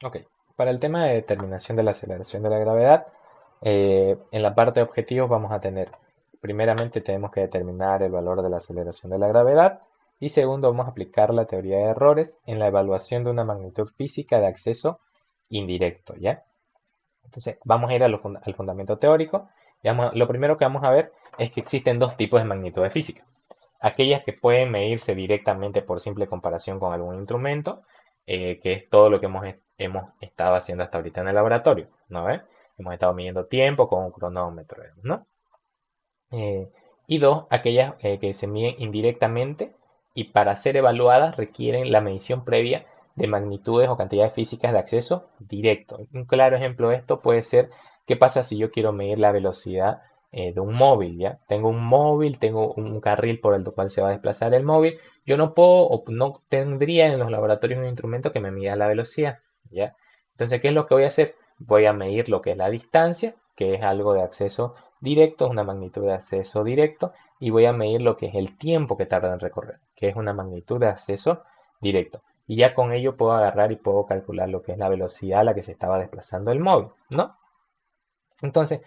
Ok, para el tema de determinación de la aceleración de la gravedad, en la parte de objetivos vamos a tener, primeramente tenemos que determinar el valor de la aceleración de la gravedad y segundo vamos a aplicar la teoría de errores en la evaluación de una magnitud física de acceso indirecto, ¿ya? Entonces vamos a ir al fundamento teórico y lo primero que vamos a ver es que existen dos tipos de magnitudes físicas. Aquellas que pueden medirse directamente por simple comparación con algún instrumento, que es todo lo que hemos estado haciendo hasta ahorita en el laboratorio, ¿no ve? Hemos estado midiendo tiempo con un cronómetro, ¿no? Eh, y dos, aquellas que se miden indirectamente y para ser evaluadas requieren la medición previa de magnitudes o cantidades físicas de acceso directo. Un claro ejemplo de esto puede ser qué pasa si yo quiero medir la velocidad de un móvil, ¿ya? Tengo un móvil, tengo un carril por el cual se va a desplazar el móvil. Yo no puedo o no tendría en los laboratorios un instrumento que me mida la velocidad, ¿ya? Entonces, ¿qué es lo que voy a hacer? Voy a medir lo que es la distancia, que es algo de acceso directo, es una magnitud de acceso directo, y voy a medir lo que es el tiempo que tarda en recorrer, que es una magnitud de acceso directo. Y ya con ello puedo agarrar y puedo calcular lo que es la velocidad a la que se estaba desplazando el móvil, ¿no? Entonces,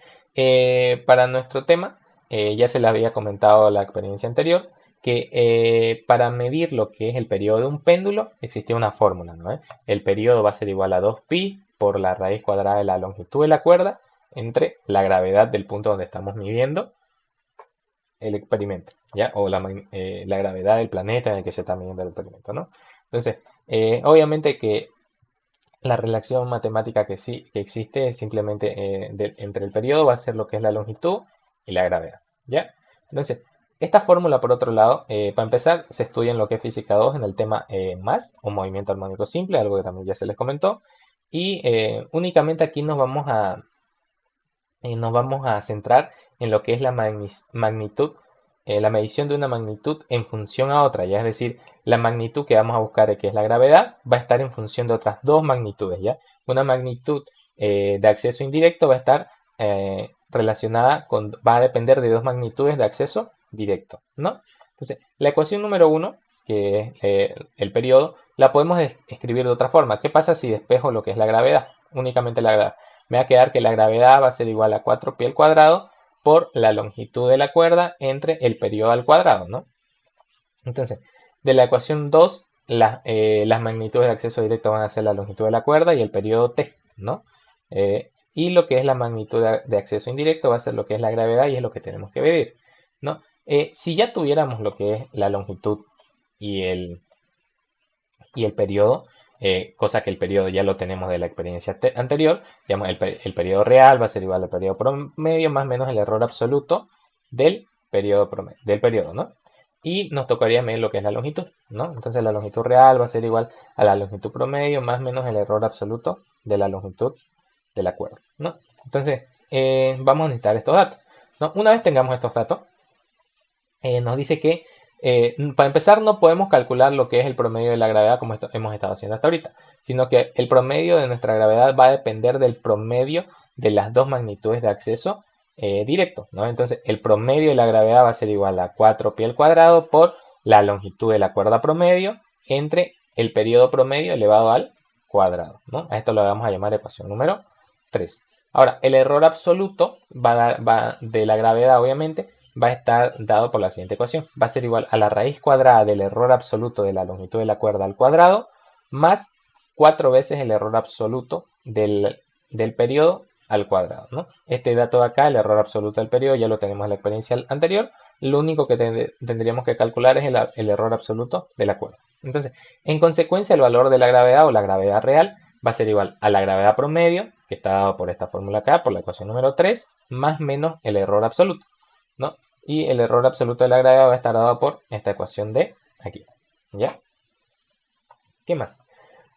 para nuestro tema, ya se le había comentado la experiencia anterior, que para medir lo que es el periodo de un péndulo existía una fórmula, ¿no? El periodo va a ser igual a 2pi por la raíz cuadrada de la longitud de la cuerda entre la gravedad del punto donde estamos midiendo el experimento, ¿ya? O la gravedad del planeta en el que se está midiendo el experimento, ¿no? Entonces, obviamente que la relación matemática que sí que existe es simplemente entre el periodo va a ser lo que es la longitud y la gravedad, ¿ya? Entonces, esta fórmula, por otro lado, para empezar, se estudia en lo que es física 2 en el tema más, o movimiento armónico simple, algo que también ya se les comentó, y únicamente aquí nos vamos a centrar en lo que es la magnitud, la medición de una magnitud en función a otra, ya es decir, la magnitud que vamos a buscar, que es la gravedad, va a estar en función de otras dos magnitudes, ¿ya? Una magnitud de acceso indirecto va a estar relacionada va a depender de dos magnitudes de acceso directo, ¿no? Entonces, la ecuación número uno, que es el periodo, la podemos escribir de otra forma. ¿Qué pasa si despejo lo que es la gravedad? Únicamente la gravedad. Me va a quedar que la gravedad va a ser igual a 4pi al cuadrado por la longitud de la cuerda entre el periodo al cuadrado, ¿no? Entonces, de la ecuación 2, las magnitudes de acceso directo van a ser la longitud de la cuerda y el periodo t, ¿no? Y lo que es la magnitud de acceso indirecto va a ser lo que es la gravedad y es lo que tenemos que medir, ¿no? Si ya tuviéramos lo que es la longitud y el periodo, cosa que el periodo ya lo tenemos de la experiencia anterior, digamos, el periodo real va a ser igual al periodo promedio más o menos el error absoluto del periodo promedio, del periodo, ¿no? Y nos tocaría medir lo que es la longitud, ¿no? Entonces la longitud real va a ser igual a la longitud promedio más o menos el error absoluto de la longitud de la cuerda, ¿no? Entonces, vamos a necesitar estos datos, ¿no? Una vez tengamos estos datos, nos dice que para empezar no podemos calcular lo que es el promedio de la gravedad como hemos estado haciendo hasta ahorita, sino que el promedio de nuestra gravedad va a depender del promedio de las dos magnitudes de acceso directo, ¿no? Entonces el promedio de la gravedad va a ser igual a 4pi al cuadrado por la longitud de la cuerda promedio entre el periodo promedio elevado al cuadrado, ¿no? A esto lo vamos a llamar ecuación número 3. Ahora, el error absoluto de la gravedad, obviamente, va a estar dado por la siguiente ecuación. Va a ser igual a la raíz cuadrada del error absoluto de la longitud de la cuerda al cuadrado más 4 veces el error absoluto del periodo al cuadrado, ¿no? Este dato de acá, el error absoluto del periodo, ya lo tenemos en la experiencia anterior. Lo único que tendríamos que calcular es el error absoluto de la cuerda. Entonces, en consecuencia, el valor de la gravedad o la gravedad real va a ser igual a la gravedad promedio, que está dado por esta fórmula acá, por la ecuación número 3, más menos el error absoluto, ¿no? Y el error absoluto de la gravedad va a estar dado por esta ecuación de aquí, ¿ya? ¿Qué más?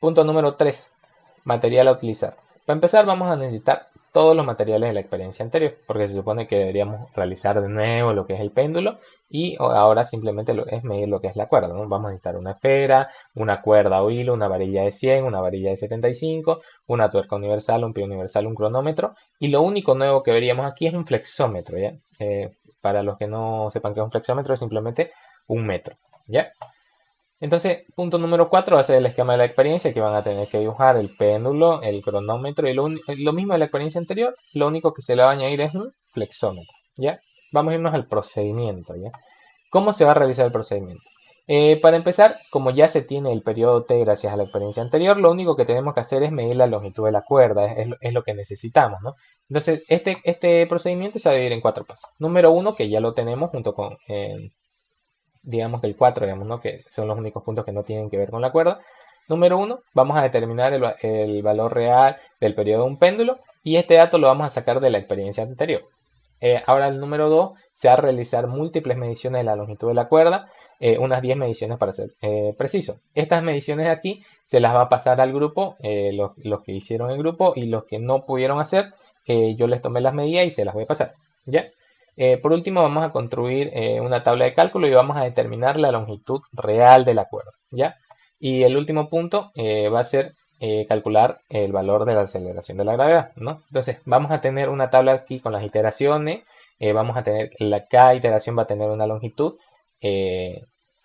Punto número 3. Material a utilizar. Para empezar vamos a necesitar todos los materiales de la experiencia anterior, porque se supone que deberíamos realizar de nuevo lo que es el péndulo y ahora simplemente es medir lo que es la cuerda, ¿no? Vamos a necesitar una esfera, una cuerda o hilo, una varilla de 100, una varilla de 75, una tuerca universal, un pie universal, un cronómetro y lo único nuevo que veríamos aquí es un flexómetro, ¿ya? Para los que no sepan qué es un flexómetro es simplemente un metro, ¿ya? Entonces, punto número 4 va a ser el esquema de la experiencia, que van a tener que dibujar el péndulo, el cronómetro y lo mismo de la experiencia anterior, lo único que se le va a añadir es un flexómetro, ¿ya? Vamos a irnos al procedimiento, ¿ya? ¿Cómo se va a realizar el procedimiento? Para empezar, como ya se tiene el periodo T gracias a la experiencia anterior, lo único que tenemos que hacer es medir la longitud de la cuerda, es lo que necesitamos, ¿no? Entonces, este procedimiento se va a dividir en 4 pasos. Número 1, que ya lo tenemos junto con, digamos que el 4, digamos, ¿no? Que son los únicos puntos que no tienen que ver con la cuerda. Número 1, vamos a determinar el valor real del periodo de un péndulo y este dato lo vamos a sacar de la experiencia anterior. Ahora el número 2 se va a realizar múltiples mediciones de la longitud de la cuerda, unas 10 mediciones para ser preciso. Estas mediciones de aquí se las va a pasar al grupo, los que hicieron el grupo y los que no pudieron hacer, yo les tomé las medidas y se las voy a pasar. ¿Ya? Por último vamos a construir una tabla de cálculo y vamos a determinar la longitud real de la cuerda. ¿Ya? Y el último punto va a ser calcular el valor de la aceleración de la gravedad, ¿no? Entonces, vamos a tener una tabla aquí con las iteraciones, vamos a tener, cada iteración va a tener una longitud, eh,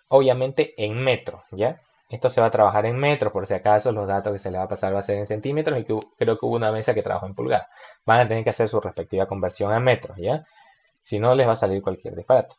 obviamente en metros, ¿ya? Esto se va a trabajar en metros, por si acaso los datos que se le va a pasar va a ser en centímetros y creo que hubo una mesa que trabajó en pulgadas. Van a tener que hacer su respectiva conversión a metros, ¿ya? Si no, les va a salir cualquier disparate.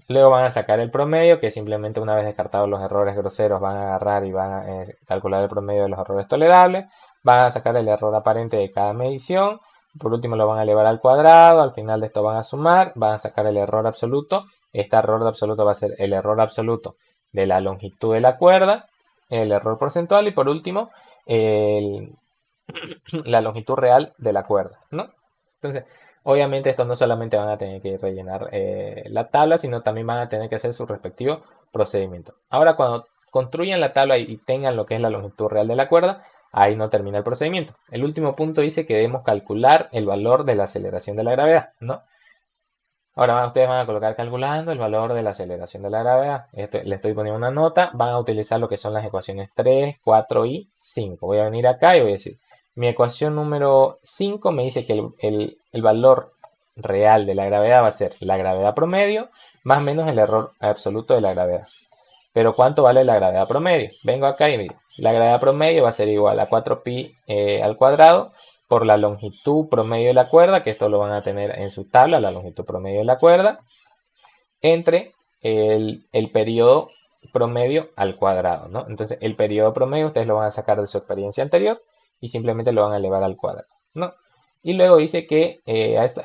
Luego van a sacar el promedio, que simplemente una vez descartados los errores groseros van a agarrar y van a calcular el promedio de los errores tolerables. Van a sacar el error aparente de cada medición. Por último lo van a elevar al cuadrado. Al final de esto van a sumar. Van a sacar el error absoluto. Este error absoluto va a ser el error absoluto de la longitud de la cuerda. El error porcentual. Y por último, la longitud real de la cuerda, ¿no? Entonces, obviamente estos no solamente van a tener que rellenar la tabla, sino también van a tener que hacer su respectivo procedimiento. Ahora, cuando construyan la tabla y tengan lo que es la longitud real de la cuerda, ahí no termina el procedimiento. El último punto dice que debemos calcular el valor de la aceleración de la gravedad, ¿no? Ahora ustedes van a colocar calculando el valor de la aceleración de la gravedad. Le estoy poniendo una nota. Van a utilizar lo que son las ecuaciones 3, 4 y 5. Voy a venir acá y voy a decir, mi ecuación número 5 me dice que el valor real de la gravedad va a ser la gravedad promedio más menos el error absoluto de la gravedad. Pero ¿cuánto vale la gravedad promedio? Vengo acá y digo, la gravedad promedio va a ser igual a 4pi al cuadrado por la longitud promedio de la cuerda, que esto lo van a tener en su tabla, la longitud promedio de la cuerda, entre el periodo promedio al cuadrado, ¿no? Entonces, el periodo promedio ustedes lo van a sacar de su experiencia anterior y simplemente lo van a elevar al cuadrado, ¿no? Y luego dice que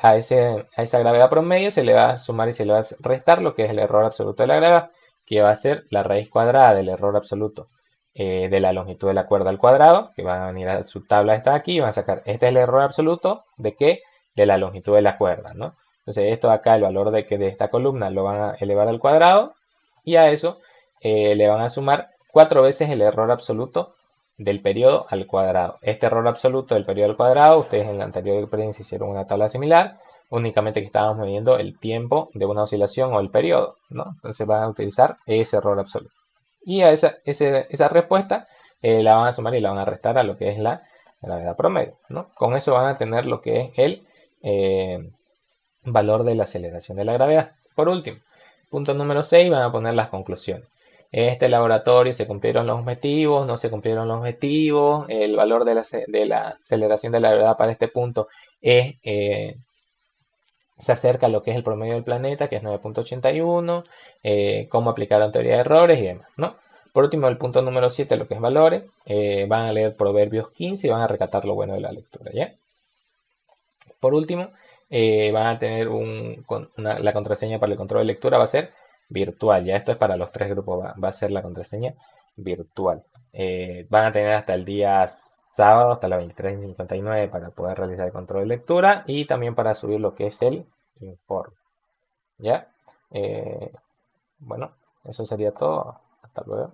a esa gravedad promedio se le va a sumar y se le va a restar lo que es el error absoluto de la gravedad, que va a ser la raíz cuadrada del error absoluto de la longitud de la cuerda al cuadrado, que van a venir a su tabla esta de aquí y van a sacar, este es el error absoluto de qué, de la longitud de la cuerda, ¿no? Entonces esto acá, el valor de esta columna lo van a elevar al cuadrado y a eso le van a sumar 4 veces el error absoluto del periodo al cuadrado. Este error absoluto del periodo al cuadrado, ustedes en la anterior experiencia hicieron una tabla similar, únicamente que estábamos midiendo el tiempo de una oscilación o el periodo, ¿no? Entonces van a utilizar ese error absoluto. Y a esa respuesta la van a sumar y la van a restar a lo que es la gravedad promedio, ¿no? Con eso van a tener lo que es el valor de la aceleración de la gravedad. Por último, punto número 6, van a poner las conclusiones. En este laboratorio se cumplieron los objetivos, no se cumplieron los objetivos, el valor de la aceleración de la gravedad para este punto es, se acerca a lo que es el promedio del planeta, que es 9.81, cómo aplicaron teoría de errores y demás, ¿no? Por último, el punto número 7, lo que es valores, van a leer Proverbios 15 y van a recatar lo bueno de la lectura, ¿ya? Por último, van a tener la contraseña para el control de lectura va a ser virtual. Ya esto es para los 3 grupos, va a ser la contraseña virtual. Van a tener hasta el día sábado, hasta las 23:59 para poder realizar el control de lectura y también para subir lo que es el informe. ¿Ya? Bueno, eso sería todo. Hasta luego.